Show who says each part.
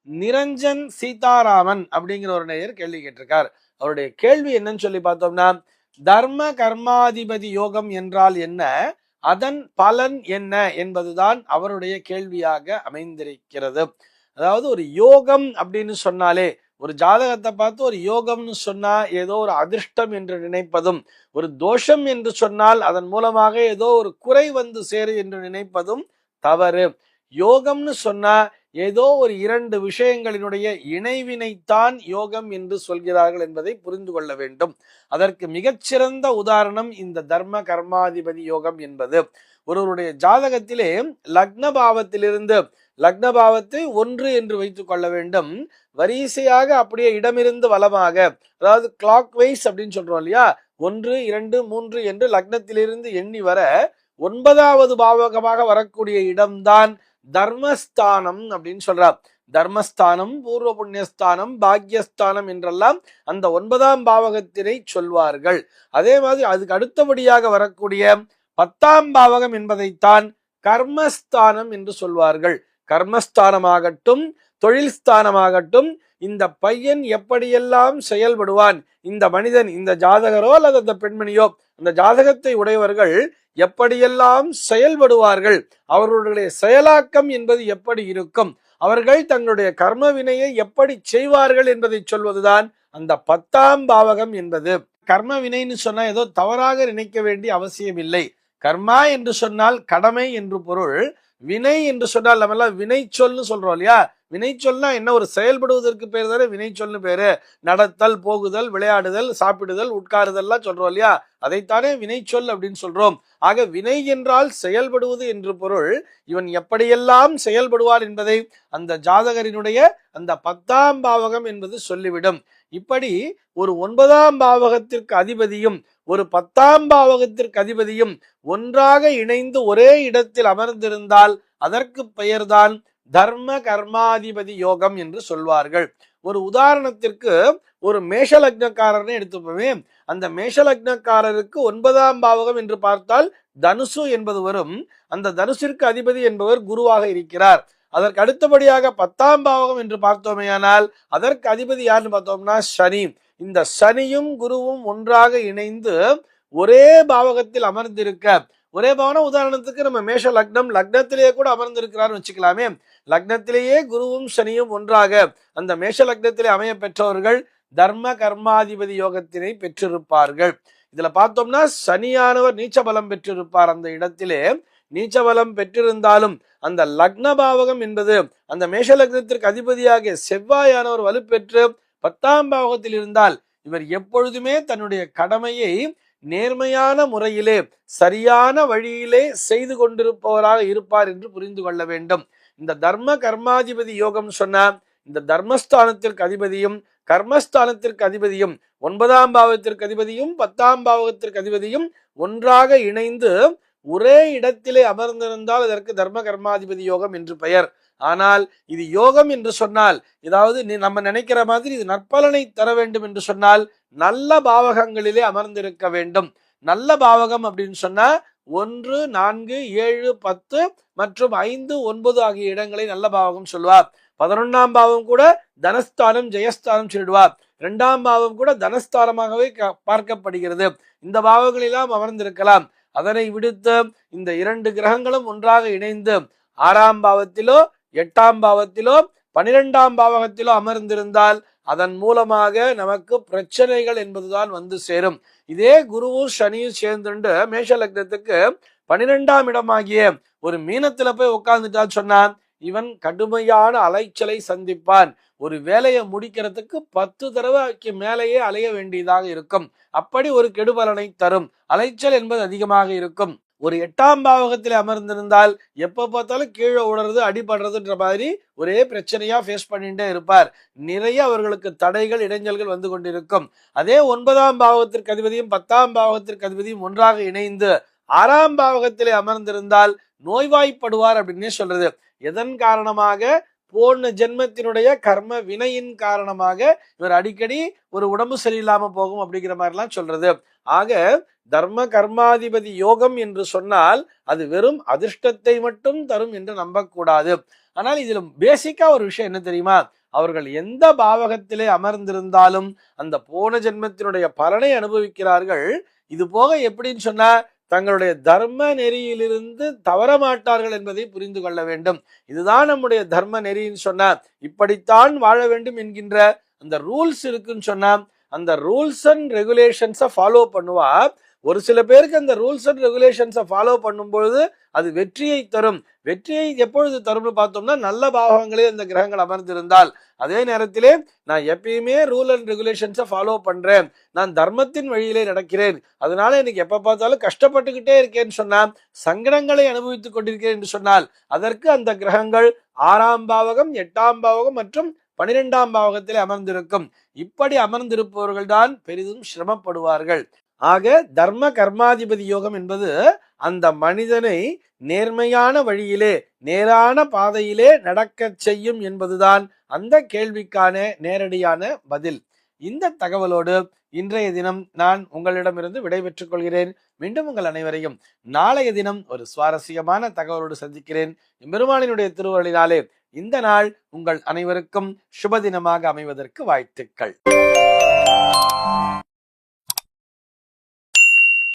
Speaker 1: நிரஞ்சன் சீதாராமன் அப்படிங்கிற ஒரு நேயர் கேள்வி கேட்டிருக்கார். அவருடைய கேள்வி என்னன்னு சொல்லி பார்த்தோம்னா, தர்ம கர்மாதிபதி யோகம் என்றால் என்ன, அதன் பலன் என்ன என்பதுதான் அவருடைய கேள்வியாக அமைந்திருக்கிறது. அதாவது ஒரு யோகம் அப்படின்னு சொன்னாலே, ஒரு ஜாதகத்தை பார்த்து ஒரு யோகம்னு சொன்னா ஏதோ ஒரு அதிர்ஷ்டம் என்று நினைப்பதும், ஒரு தோஷம் என்று சொன்னால் அதன் மூலமாக ஏதோ ஒரு குறை வந்து சேரு என்று நினைப்பதும் தவறு. யோகம்னு சொன்னா ஏதோ ஒரு இரண்டு விஷயங்களினுடைய இணைவினைத்தான் யோகம் என்று சொல்கிறார்கள் என்பதை புரிந்து கொள்ள வேண்டும். அதற்கு மிகச்சிறந்த உதாரணம் இந்த தர்ம கர்மாதிபதி யோகம் என்பது. ஒருவருடைய ஜாதகத்திலே லக்ன பாவத்திலிருந்து, லக்ன பாவத்தை 1 என்று வைத்துக் கொள்ள வேண்டும், வரிசையாக அப்படியே இடமிருந்து வலமாக, அதாவது கிளாக் வைஸ் அப்படின்னு சொல்றோம் இல்லையா, 1 2 3 என்று லக்னத்திலிருந்து எண்ணி வர 9வது பாவகமாக வரக்கூடிய இடம்தான் தர்மஸ்தானம் அப்படின்னு சொல்றார். தர்மஸ்தானம், பூர்வ புண்ணியஸ்தானம், பாக்யஸ்தானம் என்றெல்லாம் அந்த 9ஆம் பாவகத்தினை சொல்வார்கள். அதே மாதிரி அதுக்கு அடுத்தபடியாக வரக்கூடிய 10ஆம் பாவகம் என்பதைத்தான் கர்மஸ்தானம் என்று சொல்வார்கள். கர்மஸ்தானமாகட்டும், தொழில் ஸ்தானமாகட்டும், இந்த பையன் எப்படியெல்லாம் செயல்படுவான், இந்த மனிதன், இந்த ஜாதகரோ அல்லது அந்த பெண்மணியோ, அந்த ஜாதகத்தை உடையவர்கள் எப்படியெல்லாம் செயல்படுவார்கள், அவர்களுடைய செயலாக்கம் என்பது எப்படி இருக்கும், அவர்கள் தங்களுடைய கர்ம வினையை எப்படி செய்வார்கள் என்பதை சொல்வதுதான் அந்த 10ஆம் பாவகம் என்பது. கர்ம வினைன்னு சொன்னா ஏதோ தவறாக நினைக்க வேண்டிய அவசியம் இல்லை. கர்மா என்று சொன்னால் கடமை என்று பொருள். வினை என்று சொன்னால் நம்ம எல்லாம் வினை சொல்னு சொல்றோம் இல்லையா. வினை சொல்னா என்ன, ஒரு செயல்படுவதற்கு பேர் தானே வினை சொல்னு பேரு. நடத்தல், போகுதல், விளையாடுதல், சாப்பிடுதல், உட்காருதல்லாம் சொல்றோம் இல்லையா, அதைத்தானே வினை சொல் அப்படின்னு சொல்றோம். ஆக வினை என்றால் செயல்படுவது என்று பொருள். இவன் எப்படியெல்லாம் செயல்படுவார் என்பதை அந்த ஜாதகரினுடைய அந்த 10ஆம் பாவகம் என்பது சொல்லிவிடும். இப்படி ஒரு 9ஆம் பாவகத்திற்கு அதிபதியும் ஒரு 10ஆம் பாவகத்திற்கு அதிபதியும் ஒன்றாக இணைந்து ஒரே இடத்தில் அமர்ந்திருந்தால் அதற்கு பெயர்தான் தர்ம கர்மாதிபதி யோகம் என்று சொல்வார்கள். ஒரு உதாரணத்திற்கு ஒரு மேஷ லக்னக்காரனை எடுத்துப்போமே. அந்த மேஷ லக்னக்காரருக்கு 9ஆம் பாவகம் என்று பார்த்தால் தனுசு என்பது வரும். அந்த தனுசிற்கு அதிபதி என்பவர் குருவாக இருக்கிறார். அதற்கு அடுத்தபடியாக 10ஆம் பாவகம் என்று பார்த்தோமேயானால் அதற்கு அதிபதி யாருன்னு பார்த்தோம்னா சனி. இந்த சனியும் குருவும் ஒன்றாக இணைந்து ஒரே பாவகத்தில் அமர்ந்திருக்க, ஒரே பாவன உதாரணத்துக்கு நம்ம மேஷ லக்னம், லக்னத்திலேயே கூட அமர்ந்திருக்கிறார்னு வச்சுக்கலாமே. லக்னத்திலேயே குருவும் சனியும் ஒன்றாக அந்த மேஷ லக்னத்திலே அமைய பெற்றவர்கள் தர்ம கர்மாதிபதி யோகத்தினை பெற்றிருப்பார்கள். இதுல பார்த்தோம்னா சனியானவர் நீச்ச பலம் பெற்றிருப்பார். அந்த இடத்திலே நீச்ச பலம் பெற்றிருந்தாலும் அந்த லக்ன பாவகம் என்பது அந்த மேஷ லக்னத்திற்கு அதிபதியாக செவ்வாயானவர் வலுப்பெற்று 10ஆம் பாவகத்தில் இருந்தால் இவர் எப்பொழுதுமே தன்னுடைய கடமையை நேர்மையான முறையிலே சரியான வழியிலே செய்து கொண்டிருப்பவராக இருப்பார் என்று புரிந்து கொள்ள வேண்டும். இந்த தர்ம கர்மாதிபதி யோகம் சொன்ன இந்த தர்மஸ்தானத்திற்கு அதிபதியும் கர்மஸ்தானத்திற்கு அதிபதியும் 9ஆம் பாவத்திற்கு அதிபதியும் 10ஆம் பாவகத்திற்கு அதிபதியும் ஒன்றாக இணைந்து ஒரே இடத்திலே அமர்ந்திருந்தால் அதற்கு தர்ம கர்மாதிபதி யோகம் என்று பெயர். ஆனால் இது யோகம் என்று சொன்னால், ஏதாவது நம்ம நினைக்கிற மாதிரி இது நற்பலனை தர வேண்டும் என்று சொன்னால் நல்ல பாவகங்களிலே அமர்ந்திருக்க வேண்டும். நல்ல பாவகம் அப்படின்னு சொன்னா 1 4 7 10 மற்றும் 5 9 ஆகிய இடங்களை நல்ல பாவகம் சொல்வார். 11ஆம் பாவம் கூட தனஸ்தானம் ஜெயஸ்தானம் சொல்லிடுவார். 2ஆம் பாவம் கூட தனஸ்தானமாகவே பார்க்கப்படுகிறது. இந்த பாவங்களெல்லாம் அமர்ந்திருக்கலாம். அதனை விடுத்து இந்த 2 கிரகங்களும் ஒன்றாக இணைந்து 6ஆம் பாவத்திலோ 8ஆம் பாவத்திலோ 12ஆம் பாவகத்திலோ அமர்ந்திருந்தால் அதன் மூலமாக நமக்கு பிரச்சனைகள் என்பதுதான் வந்து சேரும். இதே குருவும் சனியும் சேர்ந்துண்டு மேஷ லக்னத்துக்கு 12ஆம் இடமாகிய ஒரு மீனத்துல போய் உட்கார்ந்துட்டா சொன்னான், இவன் கடுமையான அலைச்சலை சந்திப்பான். ஒரு வேலையை முடிக்கிறதுக்கு 10 தடவைக்கு மேலேயே அலைய வேண்டியதாக இருக்கும். அப்படி ஒரு கெடுபலனை தரும். அலைச்சல் என்பது அதிகமாக இருக்கும். ஒரு 8ஆம் பாவகத்தில் அமர்ந்திருந்தால் எப்ப பார்த்தாலும் கீழே உடறது, அடிபடுறதுன்ற மாதிரி ஒரே பிரச்சனையா ஃபேஸ் பண்ணிட்டே இருப்பார். நிறைய அவர்களுக்கு தடைகள், இடைஞ்சல்கள் வந்து கொண்டிருக்கும். அதே 9ஆம் பாவகத்திற்கு அதிபதியும் 10ஆம் பாவகத்திற்கு அதிபதியும் ஒன்றாக இணைந்து 6ஆம் பாவகத்திலே அமர்ந்திருந்தால் நோய்வாய்ப்படுவார் அப்படின்னே சொல்றது. எதன் காரணமாக? போன ஜென்மத்தினுடைய கர்ம வினையின் காரணமாக இவர் அடிக்கடி ஒரு உடம்பு சரியில்லாம போகும் அப்படிங்கிற மாதிரிலாம் சொல்றது. ஆக தர்ம கர்மாதிபதி யோகம் என்று சொன்னால் அது வெறும் அதிர்ஷ்டத்தை மட்டும் தரும் என்று நம்பக்கூடாது. ஆனால் இதுல பேசிக்கா ஒரு விஷயம் என்ன தெரியுமா? அவர்கள் எந்த பாவகத்திலே அமர்ந்திருந்தாலும் அந்த போன ஜென்மத்தினுடைய பலனை அனுபவிக்கிறார்கள். இது போக எப்படின்னு சொன்னா தங்களுடைய தர்ம நெறியிலிருந்து தவற மாட்டார்கள் என்பதை புரிந்து கொள்ள வேண்டும். இதுதான் நம்முடைய தர்ம நெறின்னு சொன்னா, இப்படித்தான் வாழ வேண்டும் என்கின்ற அந்த ரூல்ஸ் இருக்குன்னு சொன்னா அந்த ரூல்ஸ் அண்ட் ரெகுலேஷன்ஸை ஃபாலோ பண்ணுவா. ஒரு சில பேருக்கு அந்த ரூல்ஸ் அண்ட் ரெகுலேஷன்ஸை ஃபாலோ பண்ணும்பொழுது அது வெற்றியை தரும். வெற்றியை எப்பொழுது தரும்னு பார்த்தோம்னா நல்ல பாவங்களில் இந்த கிரகங்கள் அமர்ந்திருந்தால். அதே நேரத்திலே நான் எப்பயுமே ரூல் அண்ட் ரெகுலேஷன்ஸை ஃபாலோ பண்றேன், நான் தர்மத்தின் வழியிலே நடக்கிறேன், அதனால எனக்கு எப்ப பார்த்தாலும் கஷ்டப்பட்டுக்கிட்டே இருக்கேன்னு சொன்னா, சங்கடங்களை அனுபவித்துக் கொண்டிருக்கிறேன் என்று சொன்னால் அதற்கு அந்த கிரகங்கள் 6ஆம் பாவகம் 8ஆம் பாவகம் மற்றும் 12ஆம் பாவகத்திலே அமர்ந்திருக்கும். இப்படி அமர்ந்திருப்பவர்கள் தான் பெரிதும் சிரமப்படுவார்கள். ஆக தர்ம கர்மாதிபதி யோகம் என்பது அந்த மனிதனை நேர்மையான வழியிலே நேரான பாதையிலே நடக்க செய்யும் என்பதுதான் அந்த கேள்விக்கான நேரடியான பதில். இந்த தகவலோடு இன்றைய தினம் நான் உங்களிடமிருந்து விடைபெற்றுக் கொள்கிறேன். மீண்டும் உங்கள் அனைவரையும் நாளைய தினம் ஒரு சுவாரஸ்யமான தகவலோடு சந்திக்கிறேன். எம்பெருமானினுடைய திருவருளினாலே இந்த நாள் உங்கள் அனைவருக்கும் சுப தினமாக அமைவதற்கு வாழ்த்துக்கள்.